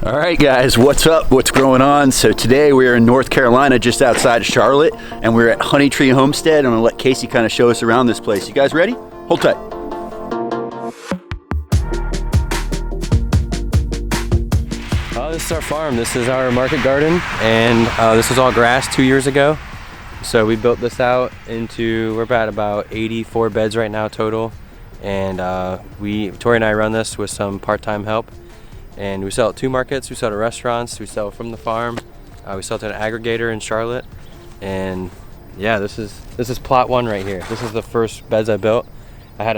All right, guys, what's up? What's going on? So today we're in North Carolina, just outside of Charlotte, and we're at Honey Tree Homestead. I'm gonna let Casey kind of show us around this place. You guys ready? Hold tight. This is our farm. This is our market garden, and this was all grass 2 years ago. So we built this out into, we're at about 84 beds right now total, and Tori and I run this with some part-time help. And we sell at 2 markets. We sell to restaurants, we sell from the farm, we sell to an aggregator in Charlotte. And yeah, this is plot 1 right here. This is the first beds I built. I had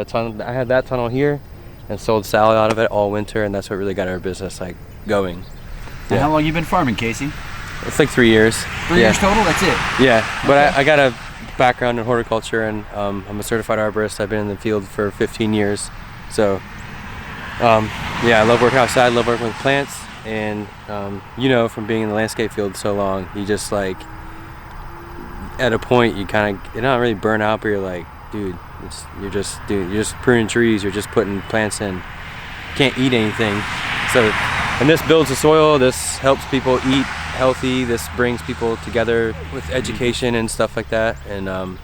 that tunnel here and sold salad out of it all winter, and that's what really got our business like going. And how long you been farming, Casey? It's like 3 years. 3 years total? That's it? Yeah, but I got a background in horticulture, and I'm a certified arborist. I've been in the field for 15 years. So yeah, I love working outside, love working with plants, and you know, from being in the landscape field so long, you just like, at a point you're not really burnt out, but you're like, dude, you're just pruning trees, you're just putting plants in, you can't eat anything. So, and this builds the soil, this helps people eat healthy, this brings people together with education and stuff like that, and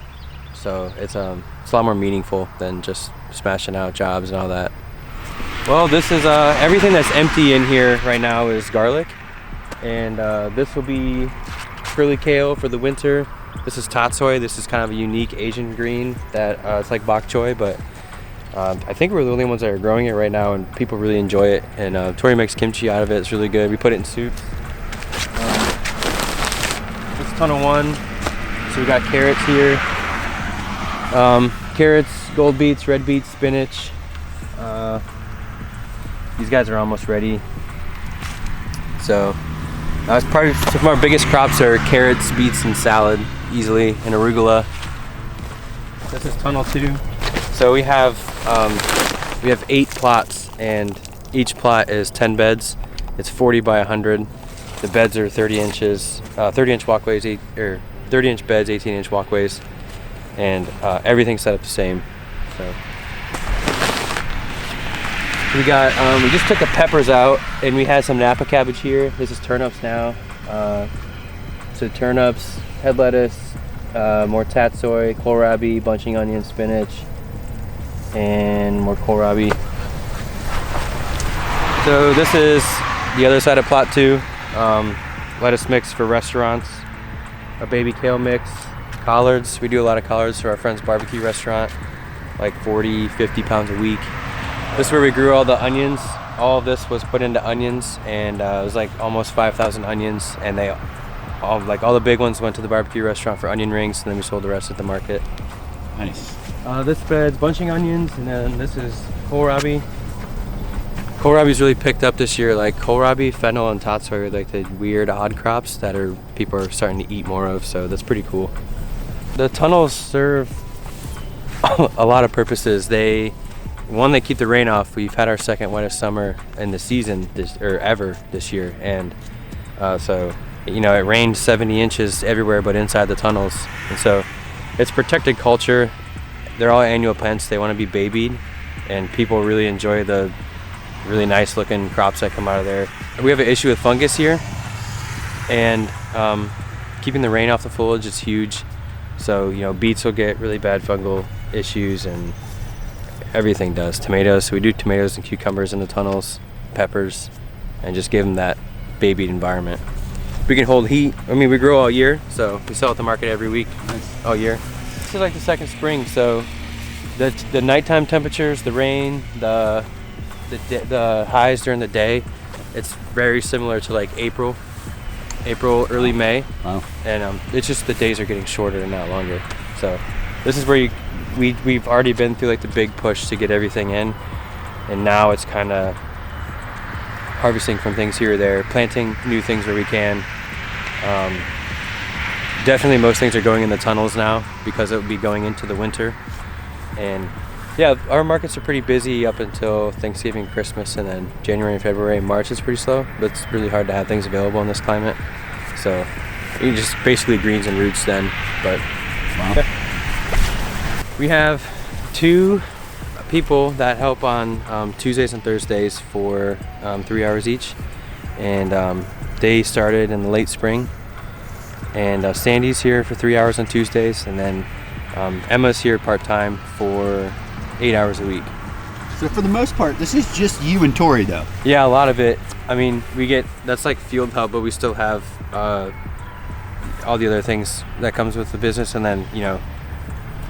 so it's a lot more meaningful than just smashing out jobs and all that. Well, this is everything that's empty in here right now is garlic, and this will be curly kale for the winter. This is tatsoi. This is kind of a unique Asian green that it's like bok choy, but I think we're the only ones that are growing it right now, and people really enjoy it. And Tori makes kimchi out of it. It's really good. We put it in soups. This is tunnel 1. So we got carrots here. Carrots, gold beets, red beets, spinach. These guys are almost ready. So some of our biggest crops are carrots, beets, and salad, easily, and arugula. This is tunnel 2. So we have 8 plots, and each plot is 10 beds. It's 40 by 100. The beds are 30 inches, 30-inch walkways, 30-inch beds, 18-inch walkways, and everything's set up the same. So we just took the peppers out, and we had some Napa cabbage here. This is turnips now. So turnips, head lettuce, more tatsoi, kohlrabi, bunching onion, spinach, and more kohlrabi. So this is the other side of plot 2. Lettuce mix for restaurants, a baby kale mix, collards. We do a lot of collards for our friend's barbecue restaurant, like 40, 50 pounds a week. This is where we grew all the onions. All of this was put into onions, and it was like almost 5,000 onions, and all the big ones went to the barbecue restaurant for onion rings, and then we sold the rest at the market. Nice. This bed's bunching onions, and then this is kohlrabi. Kohlrabi's really picked up this year. Like kohlrabi, fennel, and tatsoi are like the weird odd crops that people are starting to eat more of, so that's pretty cool. The tunnels serve a lot of purposes. They keep the rain off. We've had our second wettest summer in the season ever this year, and so you know, it rained 70 inches everywhere but inside the tunnels, and so it's protected culture. They're all annual plants. They want to be babied, and people really enjoy the really nice looking crops that come out of there. We have an issue with fungus here, and keeping the rain off the foliage is huge. So you know, beets will get really bad fungal issues, and everything does. Tomatoes, so we do tomatoes and cucumbers in the tunnels, peppers, and just give them that babied environment. We can hold heat. I mean, we grow all year, so we sell at the market every week. Nice. All year. This is like the second spring, so the nighttime temperatures, the rain, the highs during the day, it's very similar to like April, early May. Wow. And it's just the days are getting shorter and not longer. So this is where we've already been through like the big push to get everything in, and now it's kind of harvesting from things here or there, planting new things where we can. Definitely most things are going in the tunnels now because it will be going into the winter. And yeah, our markets are pretty busy up until Thanksgiving, Christmas, and then January and February. March is pretty slow, but it's really hard to have things available in this climate. So you just basically greens and roots then. But wow. Yeah. We have 2 people that help on Tuesdays and Thursdays for 3 hours each. and they started in the late spring. And Sandy's here for 3 hours on Tuesdays, and then Emma's here part-time for 8 hours a week. So for the most part, this is just you and Tori, though. Yeah, a lot of it. I mean, that's like field help, but we still have all the other things that comes with the business, and then, you know,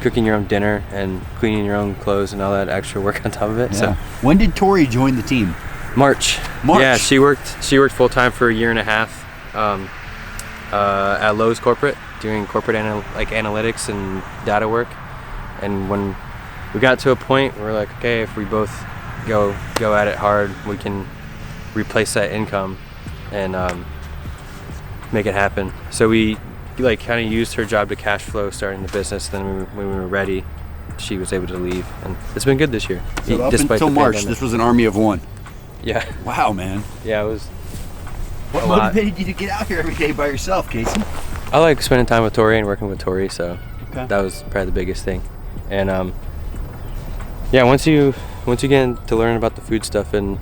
cooking your own dinner and cleaning your own clothes and all that extra work on top of it. Yeah. So when did Tori join the team? March. March. Yeah, she worked full-time for a year and a half at Lowe's corporate, doing corporate analytics and data work. And when we got to a point where we're like, okay, if we both go at it hard, we can replace that income and make it happen. So we like kind of used her job to cash flow starting the business. Then when we were ready, she was able to leave, and it's been good this year. So up until March, this was an army of one. Yeah. Wow, man. Yeah, it was. What motivated you to get out here every day by yourself, Casey? I like spending time with Tori and working with Tori, so okay. That was probably the biggest thing. And yeah, once you get to learn about the food stuff and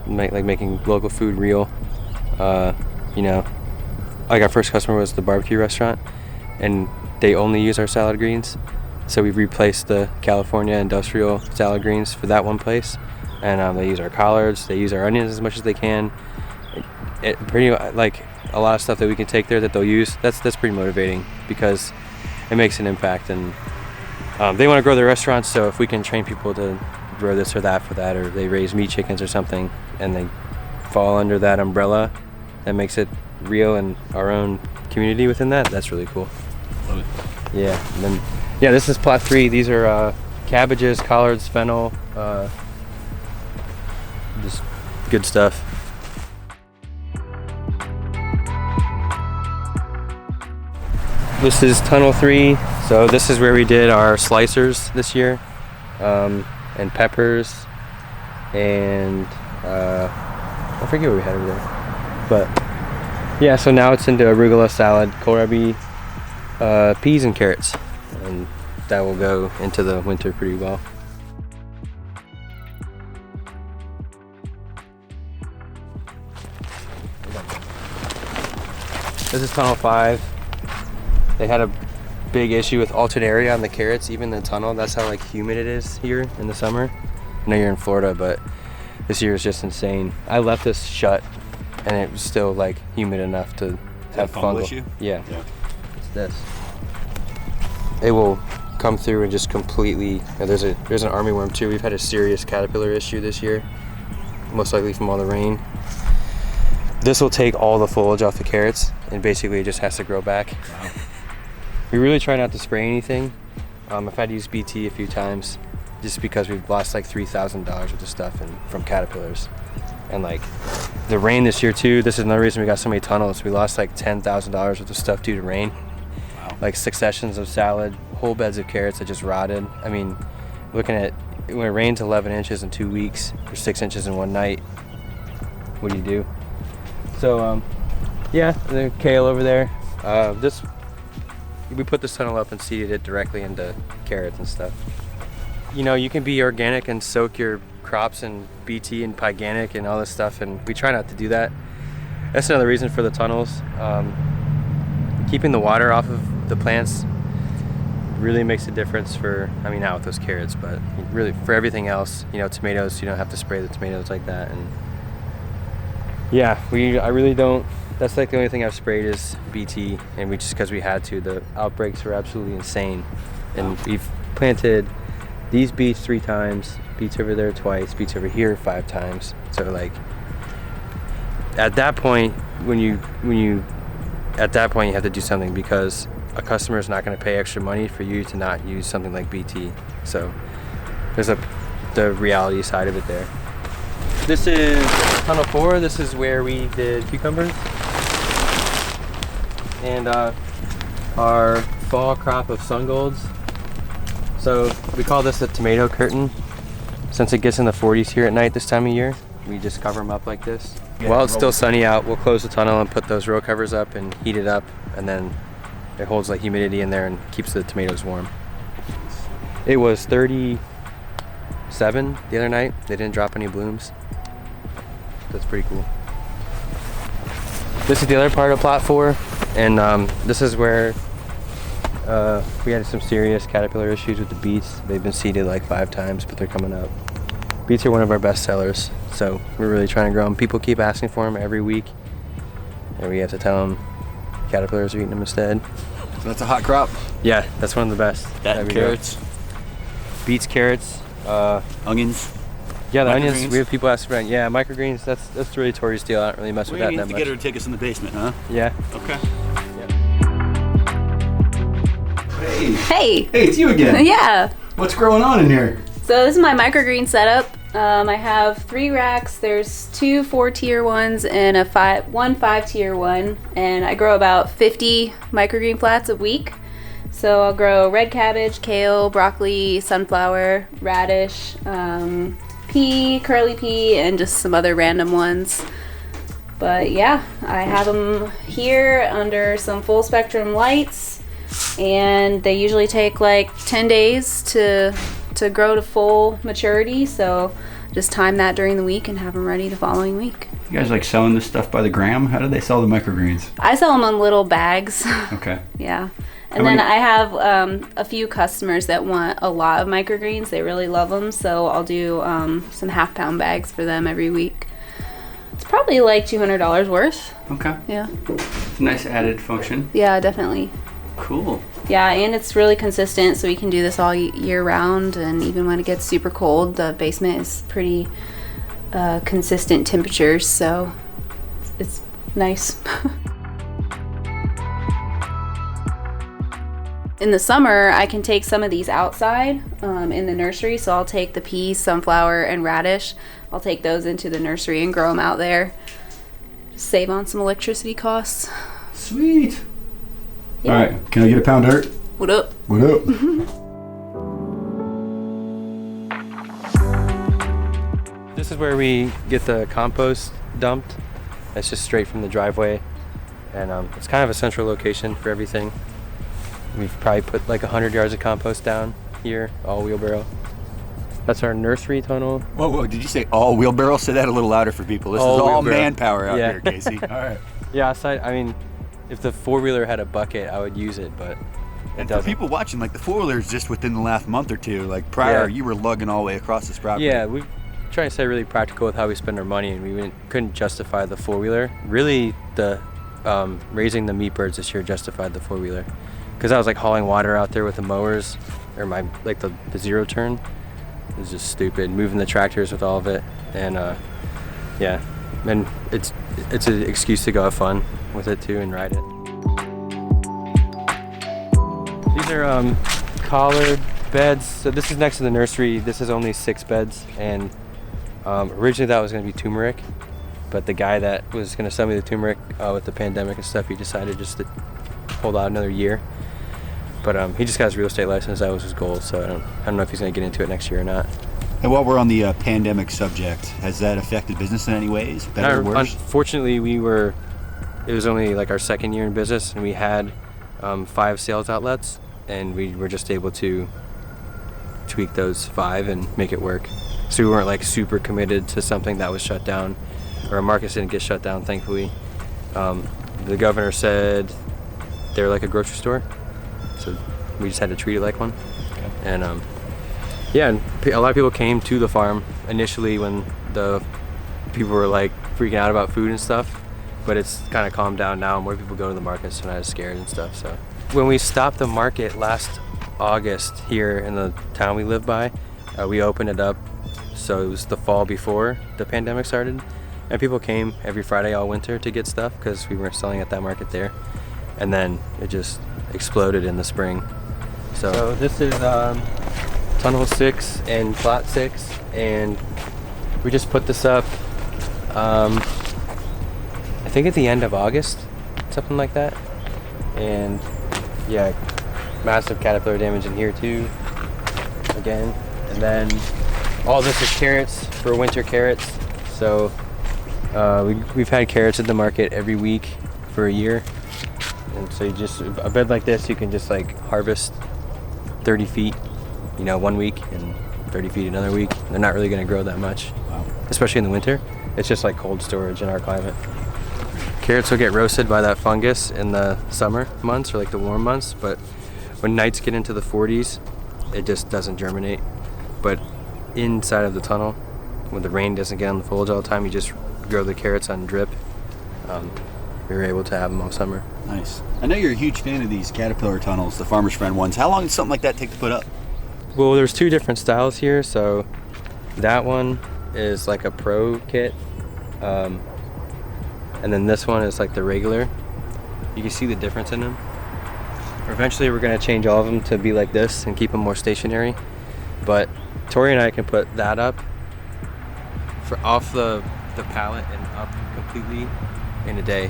making local food real, you know, like our first customer was the barbecue restaurant, and they only use our salad greens, so we've replaced the California industrial salad greens for that one place, and they use our collards, they use our onions as much as they can. It pretty like a lot of stuff that we can take there that they'll use. That's pretty motivating because it makes an impact, and they want to grow their restaurants. So if we can train people to grow this or that for that, or they raise meat chickens or something, and they fall under that umbrella, that makes it real and our own community within that. That's really cool. Love it. Yeah. And then this is plot 3. These are cabbages, collards, fennel, just good stuff. This is tunnel 3, so this is where we did our slicers this year, and peppers, and I forget what we had over there, but yeah, so now it's into arugula salad, kohlrabi, peas and carrots, and that will go into the winter pretty well. This is tunnel 5. They had a big issue with alternaria on the carrots, even the tunnel. That's how like humid it is here in the summer. I know you're in Florida, but this year is just insane. I left this shut, and it was still like humid enough to have fungal issue. Yeah. It's this. It will come through and just completely. There's an armyworm too. We've had a serious caterpillar issue this year, most likely from all the rain. This will take all the foliage off the carrots, and basically it just has to grow back. Wow. We really try not to spray anything. I've had to use BT a few times just because we've lost like $3,000 worth of stuff from caterpillars. And like the rain this year too, this is another reason we got so many tunnels. We lost like $10,000 worth of stuff due to rain. Wow. Like successions of salad, whole beds of carrots that just rotted. I mean, looking at when it rains 11 inches in 2 weeks or 6 inches in one night, what do you do? So yeah, the kale over there. We put this tunnel up and seeded it directly into carrots and stuff. You know, you can be organic and soak your crops in BT and Pyganic and all this stuff, and we try not to do that. That's another reason for the tunnels. Keeping the water off of the plants really makes a difference for, I mean, not with those carrots, but really for everything else. You know, tomatoes, you don't have to spray the tomatoes like that. And yeah, I really don't. That's like the only thing I've sprayed is BT, and just because we had to. The outbreaks are absolutely insane, and we've planted these beets 3 times, beets over there twice, beets over here 5 times. So like at that point, you have to do something, because a customer is not going to pay extra money for you to not use something like BT. So there's the reality side of it there. This is tunnel 4. This is where we did cucumbers. And our fall crop of sun golds. So we call this the tomato curtain. Since it gets in the 40s here at night this time of year, we just cover them up like this. While it's still sunny out, we'll close the tunnel and put those row covers up and heat it up, and then it holds like humidity in there and keeps the tomatoes warm. It was 37 the other night. They didn't drop any blooms. That's pretty cool. This is the other part of Plot 4, and this is where we had some serious caterpillar issues with the beets. They've been seeded like 5 times, but they're coming up. Beets are one of our best sellers, so we're really trying to grow them. People keep asking for them every week, and we have to tell them caterpillars are eating them instead. So that's a hot crop. Yeah, that's one of the best. That and carrots. Beets, carrots, onions. Yeah, the onions. We have people asking for. Yeah, microgreens. That's really Tori's deal. I don't really mess with that We that have to much. get her to take us in the basement, huh? Yeah. Okay. Yeah. Hey. Hey, it's you again. Yeah. What's growing on in here? So this is my microgreen setup. I have 3 racks. There's 2 4-tier ones and one 5-tier one. And I grow about 50 microgreen plants a week. So I'll grow red cabbage, kale, broccoli, sunflower, radish, pea, curly pea, and just some other random ones. But yeah, I have them here under some full spectrum lights, and they usually take like 10 days to grow to full maturity, so just time that during the week and have them ready the following week. You guys like selling this stuff by the gram? How do they sell the microgreens? I sell them in little bags. Okay. Yeah. And then I have a few customers that want a lot of microgreens. They really love them, so I'll do some half-pound bags for them every week. It's probably like $200 worth. Okay. Yeah. It's a nice added function. Yeah, definitely. Cool. Yeah, and it's really consistent, so we can do this all year round, and even when it gets super cold, the basement is pretty consistent temperatures, so it's nice. In the summer, I can take some of these outside in the nursery, so I'll take the peas, sunflower, and radish. I'll take those into the nursery and grow them out there. Just save on some electricity costs. Sweet. Yeah. All right, can I get a pound of dirt? What up? What up? This is where we get the compost dumped. It's just straight from the driveway, and it's kind of a central location for everything. We've probably put like 100 yards of compost down here, all wheelbarrow. That's our nursery tunnel. Whoa, did you say all wheelbarrow? Say that a little louder for people. This is all wheelbarrow. manpower out Yeah. here, Casey. All right. Yeah, I mean, if the 4-wheeler had a bucket, I would use it, but it And for doesn't. people watching, like the 4-wheelers just within the last month or two, like prior, Yeah. you were lugging all the way across this property. Yeah, we try to stay really practical with how we spend our money, and we couldn't justify the 4-wheeler. Really, the raising the meat birds this year justified the 4-wheeler, because I was like hauling water out there with the mowers, or my like the zero turn. It was just stupid. Moving the tractors with all of it, and yeah, and it's an excuse to go have fun with it too and ride it. These are collared beds. So this is next to the nursery. This is only 6 beds, and originally that was going to be turmeric, but the guy that was going to sell me the turmeric with the pandemic and stuff, he decided just to hold out another year. But he just got his real estate license. That was his goal. So I don't know if he's going to get into it next year or not. And while we're on the pandemic subject, has that affected business in any ways? Better or worse? Unfortunately, it was only like our 2nd year in business, and we had 5 sales outlets, and we were just able to tweak those 5 and make it work. So we weren't like super committed to something that was shut down, or our markets didn't get shut down, thankfully. The governor said they're like a grocery store, so we just had to treat it like one. And yeah, and a lot of people came to the farm initially when the people were like freaking out about food and stuff, but it's kind of calmed down now. More people go to the market, so not as scared and stuff. So when we stopped the market last August here in the town we live by, we opened it up, so it was the fall before the pandemic started, and people came every Friday all winter to get stuff because we weren't selling at that market there, and then it just exploded in the spring. So this is Tunnel 6 and Plot 6, and we just put this up I think at the end of August, something like that. And yeah, massive caterpillar damage in here too, again. And then all this is carrots for winter carrots. So we've had carrots at the market every week for a year. And so you just, a bed like this, you can just like harvest 30 feet, you know, one week, and 30 feet another week. They're not really gonna grow that much, especially in the winter. It's just like cold storage in our climate. carrots will get roasted by that fungus in the summer months or like the warm months, but when nights get into the 40s, it just doesn't germinate. But inside of the tunnel, when the rain doesn't get on the foliage all the time, you just grow the carrots on drip. You're able to have them all summer. Nice. I know you're a huge fan of these caterpillar tunnels, the Farmer's Friend ones. How long does something like that take to put up? Well, there's two different styles here. So that one is like a pro kit. And then this one is like the regular. You can see the difference in them. Eventually we're gonna change all of them to be like this and keep them more stationary. But Tori and I can put that up off the pallet and up completely in a day.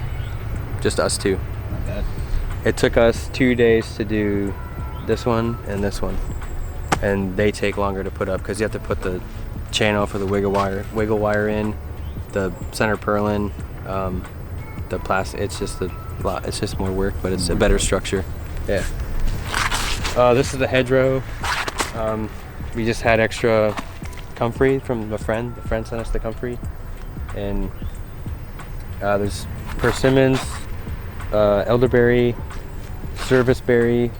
Just us two. Not bad. It took us 2 days to do this one and this one. And they take longer to put up because you have to put the channel for the wiggle wire in, the center purlin, the plastic. It's just a lot. It's just more work, but it's a better structure. Yeah. This is the hedgerow. We just had extra comfrey from a friend. The friend sent us the comfrey, and there's persimmons, elderberry, serviceberry,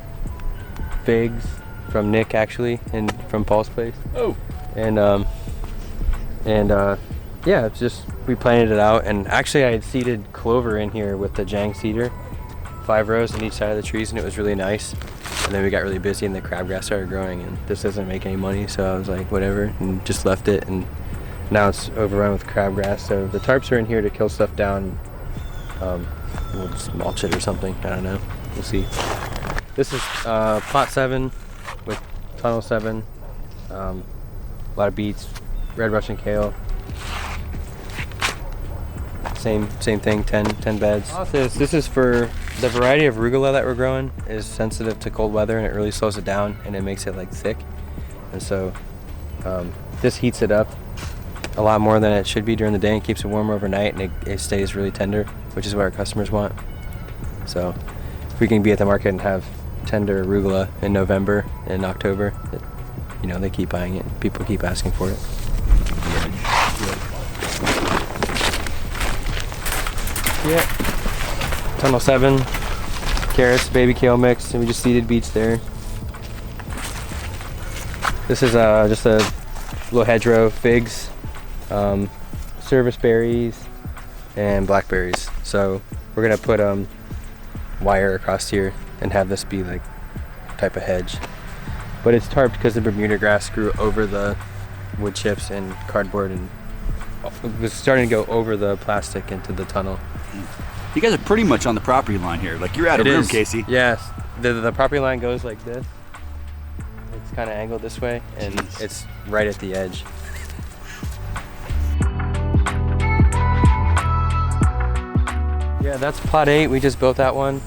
figs from Nick actually, and from Paul's place. Oh. Yeah, it's just, we planted it out, and actually I had seeded clover in here with the Jang seeder, 5 rows on each side of the trees, and it was really nice. And then we got really busy and the crabgrass started growing, and this doesn't make any money, so I was like, whatever, and just left it, and now it's overrun with crabgrass. So the tarps are in here to kill stuff down. We'll just mulch it or something, I don't know, we'll see. This is plot 7 with tunnel 7, a lot of beets, red Russian kale. Same thing, 10 beds. This is for the variety of arugula that we're growing is sensitive to cold weather, and it really slows it down and it makes it like thick. And so this heats it up a lot more than it should be during the day and keeps it warmer overnight, and it stays really tender, which is what our customers want. So if we can be at the market and have tender arugula in November and October, they keep buying it. People keep asking for it. Yeah. Tunnel 7, carrots, baby kale mix, and we just seeded beets there. This is just a little hedgerow, figs, service berries, and blackberries. So we're gonna put wire across here and have this be like type of hedge. But it's tarped because the Bermuda grass grew over the wood chips and cardboard, and it was starting to go over the plastic into the tunnel. You guys are pretty much on the property line here. Like, you're out of room, Casey. Yes. The property line goes like this. It's kind of angled this way, and Jeez. It's right at the edge. Yeah, that's plot 8. We just built that one.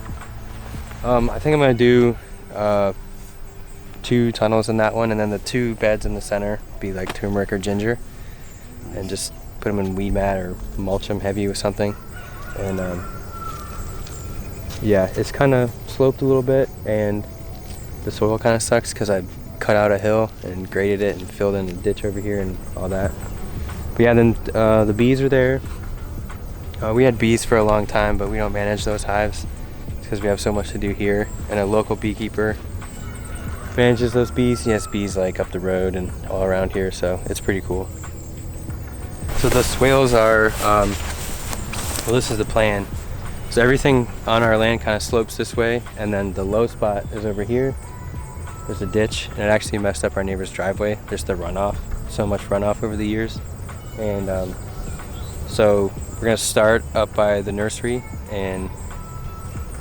I think I'm gonna do 2 tunnels in that one, and then the 2 beds in the center be like turmeric or ginger, and just put them in weed mat or mulch them heavy with something. And yeah, it's kind of sloped a little bit, and the soil kind of sucks because I cut out a hill and graded it and filled in a ditch over here and all that. But yeah, then the bees are there. We had bees for a long time, but we don't manage those hives because we have so much to do here, and a local beekeeper manages those bees. He has bees like up the road and all around here, so it's pretty cool. So the swales are well, this is the plan. So everything on our land kind of slopes this way, and then the low spot is over here. There's a ditch, and it actually messed up our neighbor's driveway. There's the runoff, so much runoff over the years. And so we're gonna start up by the nursery and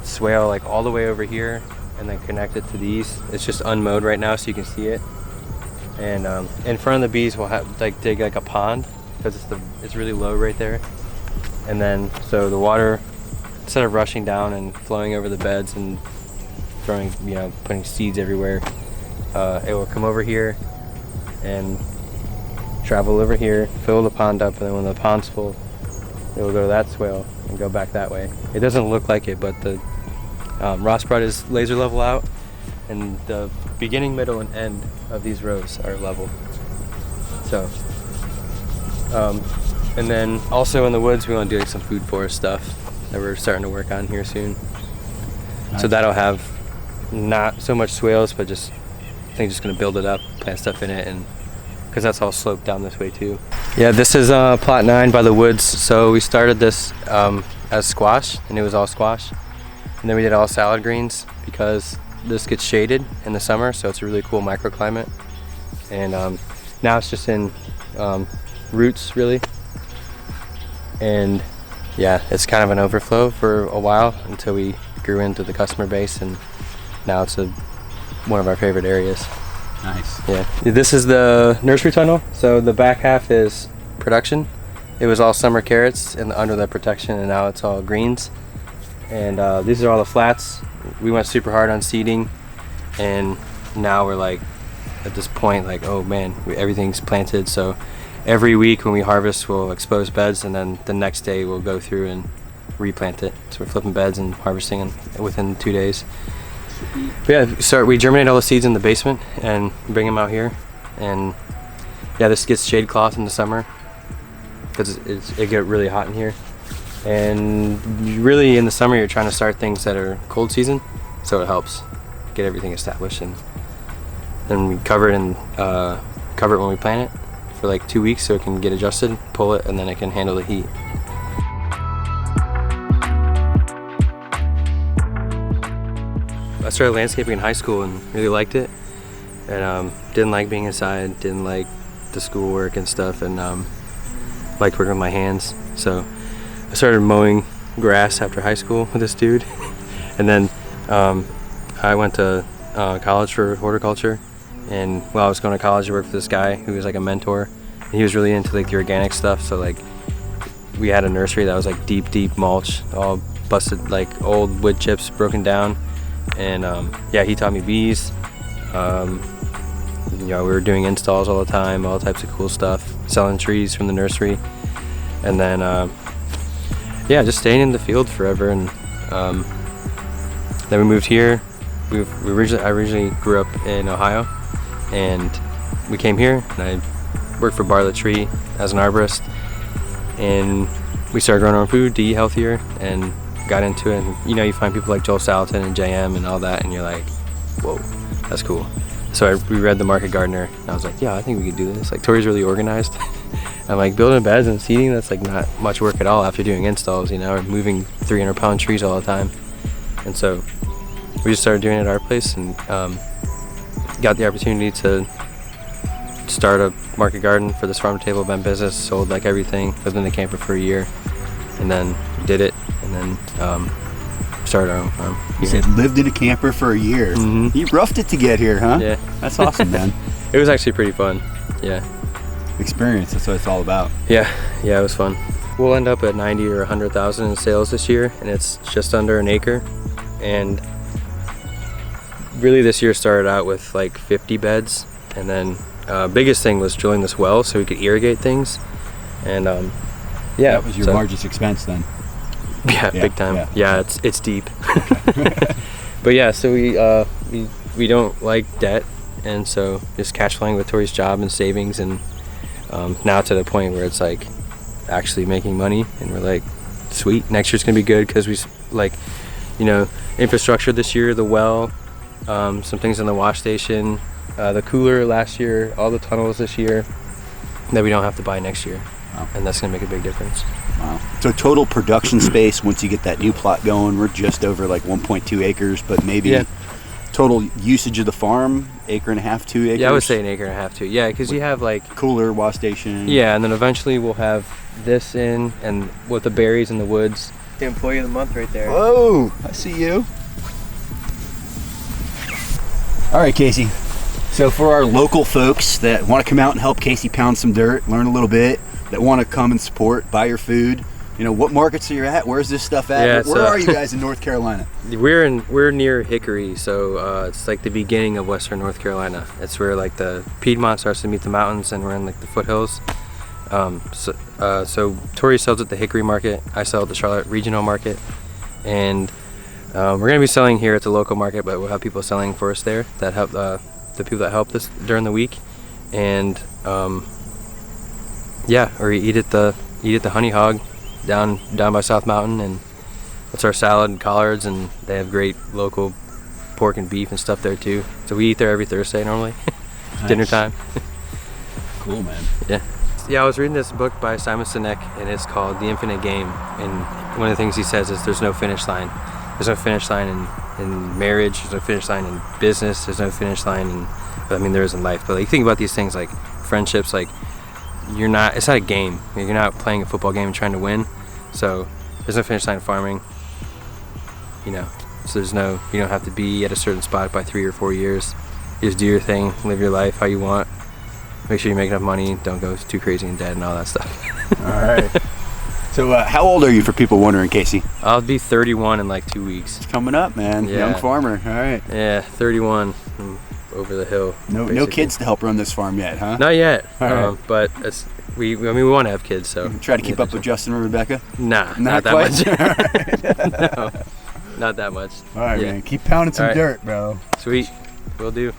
swale like all the way over here, and then connect it to these. It's just unmowed right now, so you can see it. And in front of the bees, we'll have dig like a pond because it's really low right there. And then, so the water, instead of rushing down and flowing over the beds and throwing, putting seeds everywhere, it will come over here and travel over here, fill the pond up, and then when the pond's full, it will go to that swale and go back that way. It doesn't look like it, but the Ross brought his laser level out, and the beginning, middle, and end of these rows are level. So, and then also in the woods, we want to do like some food forest stuff. that we're starting to work on here soon. So that'll have not so much swales, but just I think just gonna build it up, plant stuff in it, and because that's all sloped down this way too. Yeah, this is plot 9 by the woods. So we started this as squash, and it was all squash, and then we did all salad greens because this gets shaded in the summer, so it's a really cool microclimate. And now it's just in roots really, and yeah, it's kind of an overflow for a while until we grew into the customer base, and now it's one of our favorite areas. Nice. Yeah, this is the nursery tunnel. So the back half is production. It was all summer carrots and under the protection, and now it's all greens. And these are all the flats. We went super hard on seeding, and now we're like at this point like, oh man, everything's planted. So every week when we harvest, we'll expose beds, and then the next day we'll go through and replant it. So we're flipping beds and harvesting within 2 days. But yeah, we germinate all the seeds in the basement and bring them out here. And yeah, this gets shade cloth in the summer because it get really hot in here. And really in the summer you're trying to start things that are cold season, so it helps get everything established. And then we cover it when we plant it for like 2 weeks so it can get adjusted, pull it, and then it can handle the heat. I started landscaping in high school and really liked it, and didn't like being inside, didn't like the schoolwork and stuff, and liked working with my hands. So I started mowing grass after high school with this dude, and then I went to college for horticulture. And while I was going to college, I worked for this guy who was like a mentor, and he was really into like the organic stuff. So like we had a nursery that was like deep mulch, all busted, like old wood chips broken down. And yeah, he taught me bees. You know, we were doing installs all the time, all types of cool stuff, selling trees from the nursery. And then yeah, just staying in the field forever. And then we moved here. I originally grew up in Ohio, and we came here, and I worked for Bartlett Tree as an arborist, and we started growing our own food to eat healthier, and got into it. And you know, you find people like Joel Salatin and JM and all that, and you're like, whoa, that's cool. So I reread The Market Gardener, and I was like, yeah, I think we could do this. Like, Tori's really organized. I'm like, building beds and seeding, that's like not much work at all after doing installs, you know, or moving 300-pound trees all the time. And so we just started doing it at our place, and got the opportunity to start a market garden for this farm to table event business. Sold like everything, lived in the camper for a year, and then did it, and then started our own farm. You said lived in a camper for a year. Mm-hmm. You roughed it to get here, huh? Yeah. That's awesome, man. It was actually pretty fun. Yeah. Experience, that's what it's all about. Yeah, it was fun. We'll end up at 90 or 100,000 in sales this year, and it's just under an acre. And really this year started out with like 50 beds, and then biggest thing was drilling this well so we could irrigate things. And yeah, that was your largest expense then. Yeah, big time. Yeah, it's deep. But yeah, so we don't like debt, and so just cash flowing with Tori's job and savings, and now to the point where it's like actually making money, and we're like, sweet, next year's gonna be good because we like, you know, infrastructure this year, the well, some things in the wash station, the cooler last year, all the tunnels this year that we don't have to buy next year. Wow. And that's gonna make a big difference. Wow. So total production space once you get that new plot going, we're just over like 1.2 acres, but maybe total usage of the farm, 1.5 acres, 2 acres? Yeah, I would say 1.5 acres, 2. Yeah, because you have like cooler, wash station. Yeah, and then eventually we'll have this in, and with the berries in the woods. The employee of the month right there. Whoa, I see you. All right, Casey. So for our local folks that want to come out and help Casey pound some dirt, learn a little bit, that want to come and support, buy your food, you know, what markets are you at? Where's this stuff at? Yeah, where are you guys in North Carolina? We're near Hickory, so it's like the beginning of Western North Carolina. It's where like the Piedmont starts to meet the mountains, and we're in like the foothills. So Tori sells at the Hickory Market. I sell at the Charlotte Regional Market, and we're gonna be selling here at the local market, but we'll have people selling for us there that help the people that help us during the week, and yeah, or eat at the Honey Hog down by South Mountain, and That's our salad and collards, and they have great local pork and beef and stuff there too. So we eat there every Thursday normally. Nice. Dinner time. Cool, man. Yeah, I was reading this book by Simon Sinek, and it's called The Infinite Game. And one of the things he says is there's no finish line. There's no finish line in marriage. There's no finish line in business. There's no finish line in, I mean, there is in life. But like, think about these things like friendships. Like, it's not a game. You're not playing a football game and trying to win. So there's no finish line in farming. You know, so you don't have to be at a certain spot by 3 or 4 years. You just do your thing, live your life how you want. Make sure you make enough money, don't go too crazy in debt and all that stuff. All right. So how old are you, for people wondering, Casey? I'll be 31 in like 2 weeks. It's coming up, man. Yeah. Young farmer. All right. Yeah, 31. I'm over the hill. No kids to help run this farm yet, huh? Not yet. All right. But we want to have kids, so. Try to keep up with Justin and Rebecca? Nah, not that quite? much. No, not that much. All right, man. Keep pounding some dirt, bro. Sweet. Will do.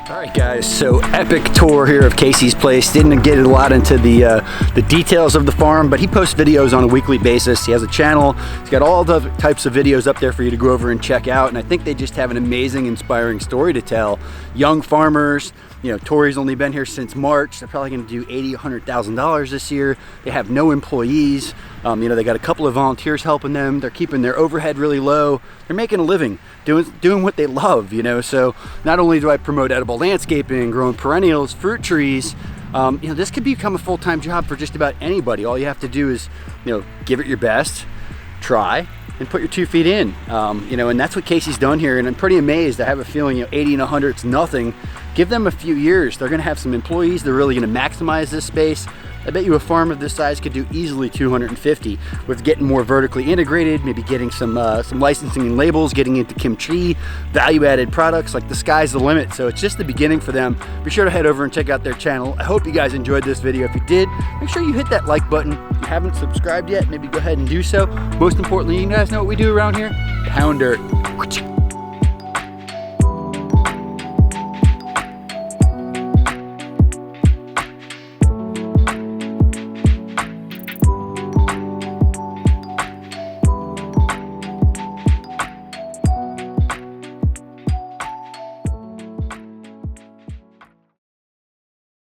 All right, guys, so epic tour here of Casey's place. Didn't get a lot into the details of the farm, but he posts videos on a weekly basis. He has a channel. He's got all the types of videos up there for you to go over and check out, and I think they just have an amazing, inspiring story to tell. Young farmers, you know, Tori's only been here since March. They're probably gonna do $100,000 this year. They have no employees. You know, they got a couple of volunteers helping them. They're keeping their overhead really low. They're making a living doing what they love, you know. So not only do I promote edible landscaping, growing perennials, fruit trees, you know, this could become a full-time job for just about anybody. All you have to do is, you know, give it your best, try, and put your 2 feet in. You know, and that's what Casey's done here, and I'm pretty amazed. I have a feeling, you know, 80 and 100 is nothing. Give them a few years. They're gonna have some employees. They're really gonna maximize this space. I bet you a farm of this size could do easily 250 with getting more vertically integrated, maybe getting some licensing and labels, getting into kimchi, value-added products. Like, the sky's the limit. So it's just the beginning for them. Be sure to head over and check out their channel. I hope you guys enjoyed this video. If you did, make sure you hit that like button. If you haven't subscribed yet, maybe go ahead and do so. Most importantly, you guys know what we do around here? Pound dirt.